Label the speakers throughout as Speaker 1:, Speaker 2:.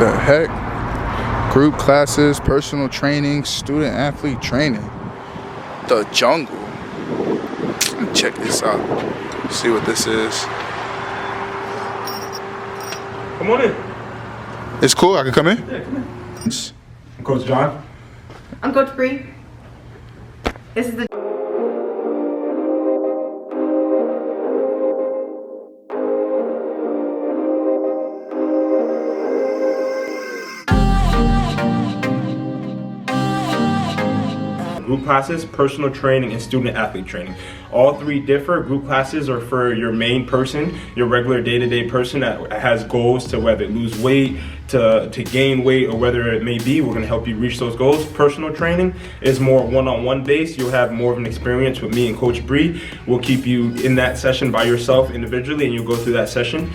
Speaker 1: The heck? Group classes, personal training, student athlete training. The jungle. Check this out. See what this is.
Speaker 2: Come on in.
Speaker 1: It's cool. I can come in?
Speaker 2: Yeah, come in. I'm Coach John.
Speaker 3: I'm Coach Bree. This is the
Speaker 2: Group classes, personal training, and student athlete training. All three differ. Group classes are for your main person, your regular day-to-day person that has goals to whether lose weight, to gain weight, or whether it may be. We're going to help you reach those goals. Personal training is more one-on-one based. You'll have more of an experience with me and Coach Bree. We'll keep you in that session by yourself individually, and you'll go through that session.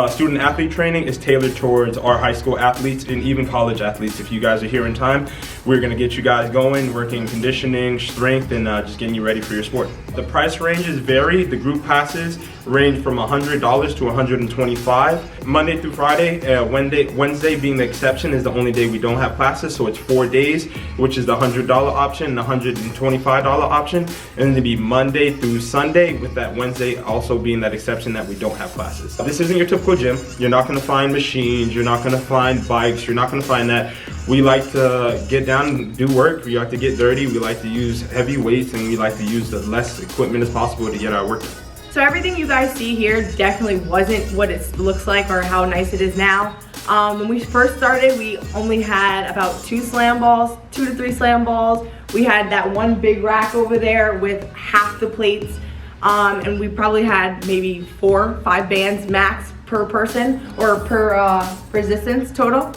Speaker 2: Student athlete training is tailored towards our high school athletes and even college athletes. If you guys are here in time, we're going to get you guys going, working conditioning, strength, and just getting you ready for your sport. The price ranges vary. The group classes range from $100 to $125. Monday through Friday, Wednesday being the exception is the only day we don't have classes, so it's 4 days, which is the $100 option and the $125 option, and it'll be Monday through Sunday, with that Wednesday also being that exception that we don't have classes. This isn't your typical gym. You're not going to find machines, you're not going to find bikes, you're not going to find that. We like to get down and do work. We like to get dirty. We like to use heavy weights, and we like to use the less equipment as possible to get our work done.
Speaker 3: So everything you guys see here definitely wasn't what it looks like or how nice it is now. When we first started, we only had about 2 to 3 slam balls. We had that one big rack over there with half the plates. And we probably had maybe 4 or 5 bands max per person or per resistance total.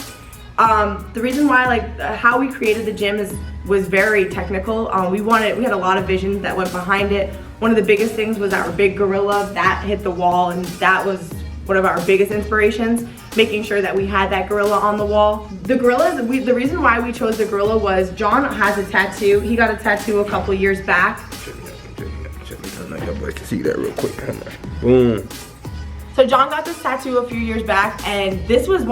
Speaker 3: The reason why, how we created the gym was very technical. We had a lot of vision that went behind it. One of the biggest things was our big gorilla that hit the wall, and that was one of our biggest inspirations, making sure that we had that gorilla on the wall. The gorillas, the reason why we chose the gorilla was John has a tattoo. He got a tattoo a couple years back.
Speaker 2: See that real quick. Boom.
Speaker 3: So John got this tattoo a few years back, and this was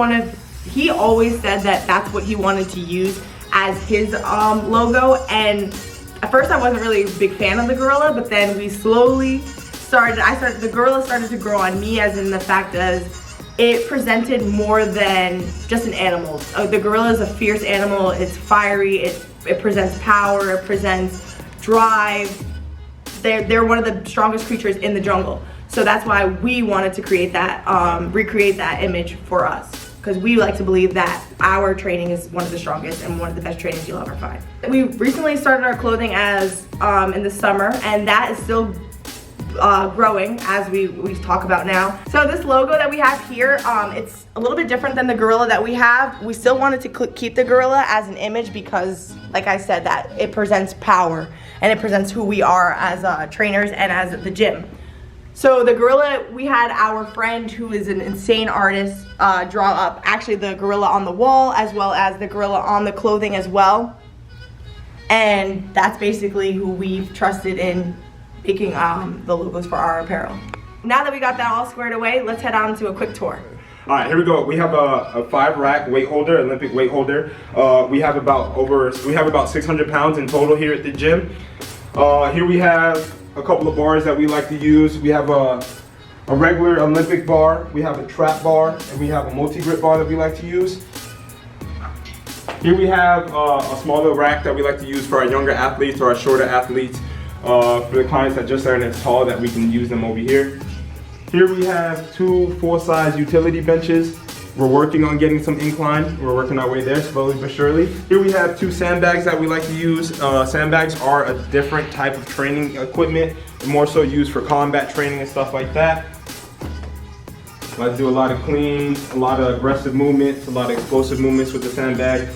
Speaker 3: he always said that that's what he wanted to use as his logo. And at first I wasn't really a big fan of the gorilla, but then we slowly the gorilla started to grow on me, as in the fact that it presented more than just an animal. The gorilla is a fierce animal. It's fiery, it presents power, it presents drive. They're one of the strongest creatures in the jungle. So that's why we wanted to create that, recreate that image for us. Because we like to believe that our training is one of the strongest and one of the best trainings you'll ever find. We recently started our clothing as in the summer, and that is still growing as we talk about now. So this logo that we have here, it's a little bit different than the gorilla that we have. We still wanted to keep the gorilla as an image because, like I said, that it presents power and it presents who we are as trainers and as the gym. So the gorilla, we had our friend who is an insane artist draw up actually the gorilla on the wall as well as the gorilla on the clothing as well. And that's basically who we've trusted in making the logos for our apparel. Now that we got that all squared away, let's head on to a quick tour.
Speaker 2: All right, here we go. We have a 5-rack weight holder, Olympic weight holder. We have about 600 pounds in total here at the gym. Here we have a couple of bars that we like to use. We have a regular Olympic bar, we have a trap bar, and we have a multi-grip bar that we like to use. Here we have a smaller rack that we like to use for our younger athletes or our shorter athletes. For the clients that just aren't as tall, that we can use them over here. Here we have 2 full-size utility benches. We're working on getting some incline. We're working our way there slowly but surely. Here we have 2 sandbags that we like to use. Sandbags are a different type of training equipment, more so used for combat training and stuff like that. I like to do a lot of cleans, a lot of aggressive movements, a lot of explosive movements with the sandbag.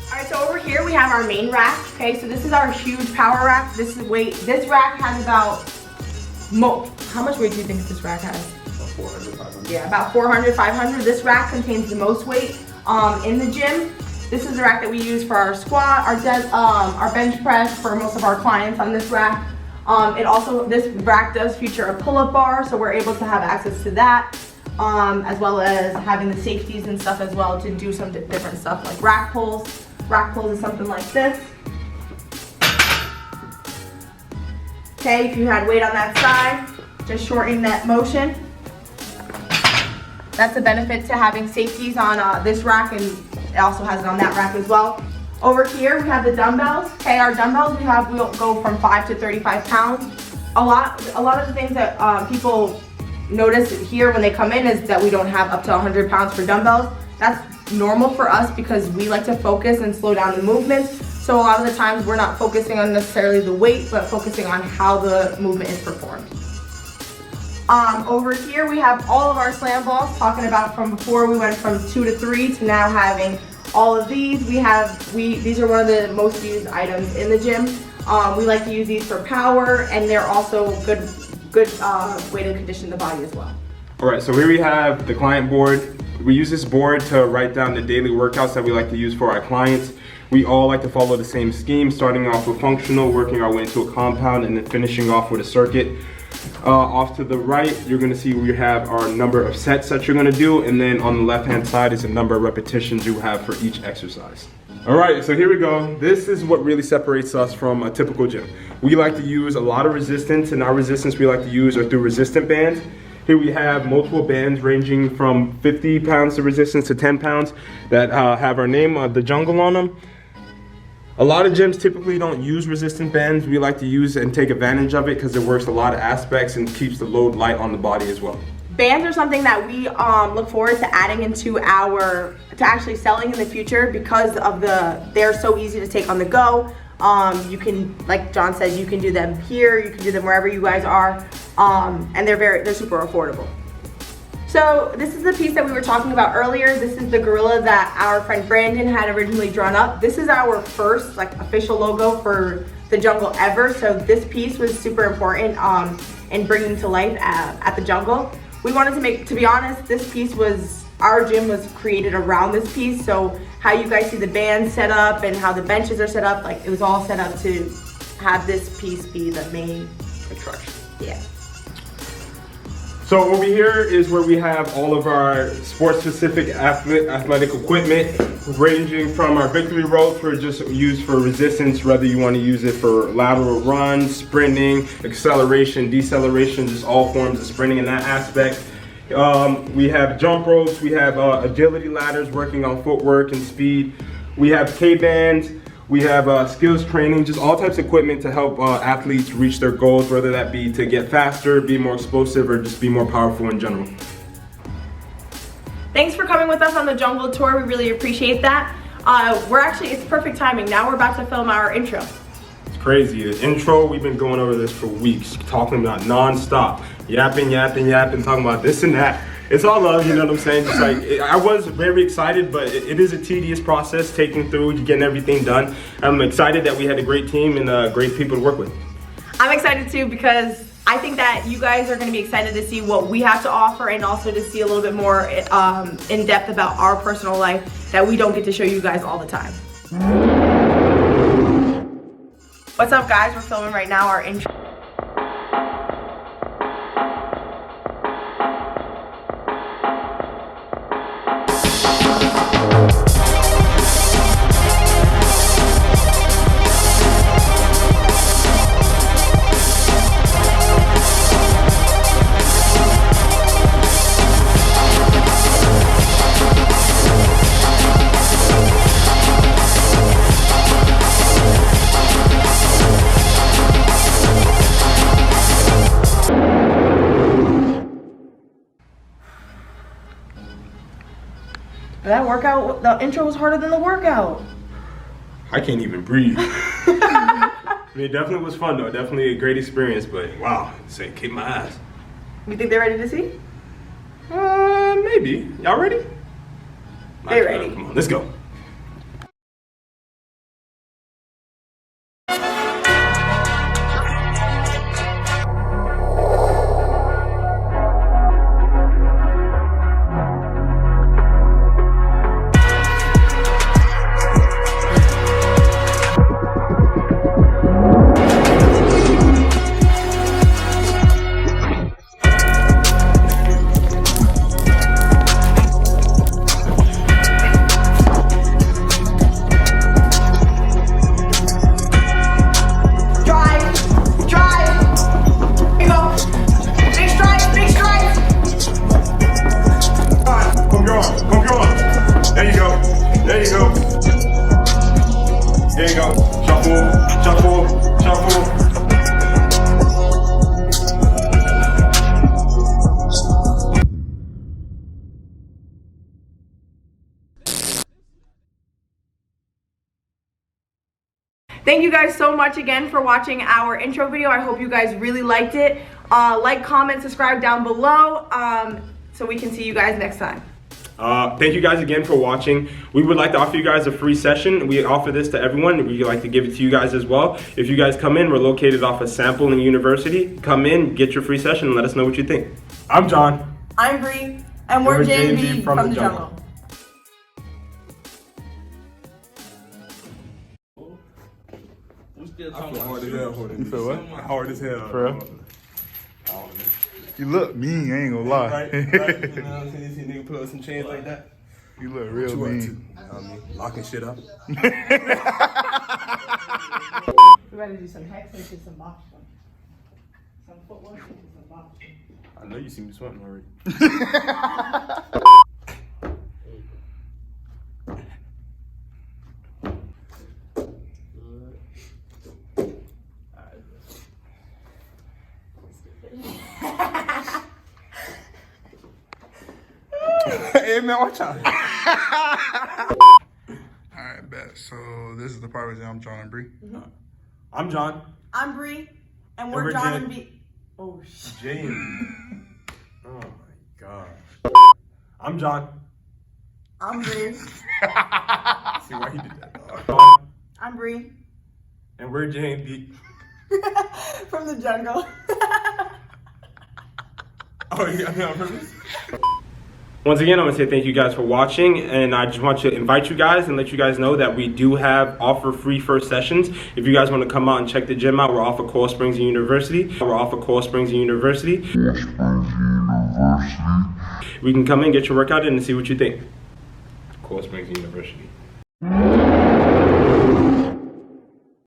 Speaker 3: Alright, so over here we have our main rack. Okay, so this is our huge power rack. This rack has about, how much weight do you think this rack has?
Speaker 2: 400, 500.
Speaker 3: Yeah, about 400, 500. This rack contains the most weight in the gym. This is the rack that we use for our squat, our bench press for most of our clients on this rack. This rack does feature a pull-up bar, so we're able to have access to that. as well as having the safeties and stuff as well to do some different stuff like rack pulls. Rack pulls is something like this. Okay, if you had weight on that side, just shortening that motion. That's the benefit to having safeties on this rack, and it also has it on that rack as well. Over here, we have the dumbbells. Okay, our dumbbells, we'll go from 5 to 35 pounds. A lot of the things that people notice here when they come in is that we don't have up to 100 pounds for dumbbells. That's normal for us because we like to focus and slow down the movements. So a lot of the times we're not focusing on necessarily the weight, but focusing on how the movement is performed. Over here we have all of our slam balls, talking about from before we went from 2 to 3 to now having all of these. These are one of the most used items in the gym. We like to use these for power, and they're also good way to condition the body as well.
Speaker 2: All right, so here we have the client board. We use this board to write down the daily workouts that we like to use for our clients. We all like to follow the same scheme, starting off with functional, working our way into a compound, and then finishing off with a circuit. Off to the right, you're gonna see we have our number of sets that you're gonna do, and then on the left-hand side is the number of repetitions you have for each exercise. All right, so here we go. This is what really separates us from a typical gym. We like to use a lot of resistance, and our resistance we like to use are through resistant bands. Here we have multiple bands ranging from 50 pounds of resistance to 10 pounds that have our name, The Jungle, on them. A lot of gyms typically don't use resistant bands. We like to use and take advantage of it because it works a lot of aspects and keeps the load light on the body as well.
Speaker 3: Bands are something that we look forward to adding into to actually selling in the future because of they're so easy to take on the go. You can, like John said, you can do them here, you can do them wherever you guys are, and they're super affordable. So this is the piece that we were talking about earlier. This is the gorilla that our friend Brandon had originally drawn up. This is our first official logo for the Jungle ever. So this piece was super important in bringing to life at the Jungle. We wanted to be honest, this piece our gym was created around this piece. So how you guys see the band set up and how the benches are set up, it was all set up to have this piece be the main attraction. Yeah.
Speaker 2: So over here is where we have all of our sport-specific athletic equipment, ranging from our victory rope for just used for resistance, whether you want to use it for lateral runs, sprinting, acceleration, deceleration, just all forms of sprinting in that aspect. We have jump ropes, we have agility ladders working on footwork and speed. We have K-bands, we have skills training, just all types of equipment to help athletes reach their goals, whether that be to get faster, be more explosive, or just be more powerful in general.
Speaker 3: Thanks for coming with us on the Jungle Tour. We really appreciate that. It's perfect timing. Now we're about to film our intro.
Speaker 2: It's crazy. The intro, we've been going over this for weeks, talking about non-stop, yapping, talking about this and that. It's all love, you know what I'm saying? Just I was very excited, but it is a tedious process taking through, getting everything done. I'm excited that we had a great team and great people to work with.
Speaker 3: I'm excited too because I think that you guys are going to be excited to see what we have to offer and also to see a little bit more in depth about our personal life that we don't get to show you guys all the time. What's up, guys? We're filming right now our intro. That workout, the intro was harder than the workout.
Speaker 2: I can't even breathe. I mean, it definitely was fun though. Definitely a great experience, but wow, say kick my ass.
Speaker 3: You think they're ready to see?
Speaker 2: Maybe. Y'all ready?
Speaker 3: They're ready.
Speaker 2: Come on, let's go. we go. Shuffle, shuffle, shuffle.
Speaker 3: Thank you guys so much again for watching our intro video. I hope you guys really liked it. Like, comment, subscribe down below so we can see you guys next time.
Speaker 2: Thank you guys again for watching. We would like to offer you guys a free session. We offer this to everyone. We'd like to give it to you guys as well. If you guys come in, we're located off of Sample University. Come in, get your free session, and let us know what you think. I'm John.
Speaker 3: I'm Bree, and we're J&B from the jungle.
Speaker 2: You feel what? Hard as hell.
Speaker 1: For real? You look mean, I ain't gonna lie.
Speaker 2: Right? You know what I'm saying? You see a nigga put up some chains like that?
Speaker 1: You look real mean.
Speaker 2: You know what I mean? Locking shit up.
Speaker 3: We gotta do some hex and some boxing. Some footwork and some boxing.
Speaker 2: I know you see me sweating already. Hey man, watch out.
Speaker 1: Alright, bet. So this is the part where I'm John and Bree.
Speaker 2: I'm John.
Speaker 3: I'm Bree, and we're John and B. Oh shit.
Speaker 2: James. Oh my god. I'm John.
Speaker 3: I'm Bree.
Speaker 2: See why he did that.
Speaker 3: I'm Bree.
Speaker 2: And we're J&B.
Speaker 3: From the jungle.
Speaker 2: Oh, you got me on purpose? Once again, I'm going to say thank you guys for watching, and I just want to invite you guys and let you guys know that we do offer free first sessions. If you guys want to come out and check the gym out, we're off of Coral Springs University. We can come in, get your workout in, and see what you think. Coral Springs University.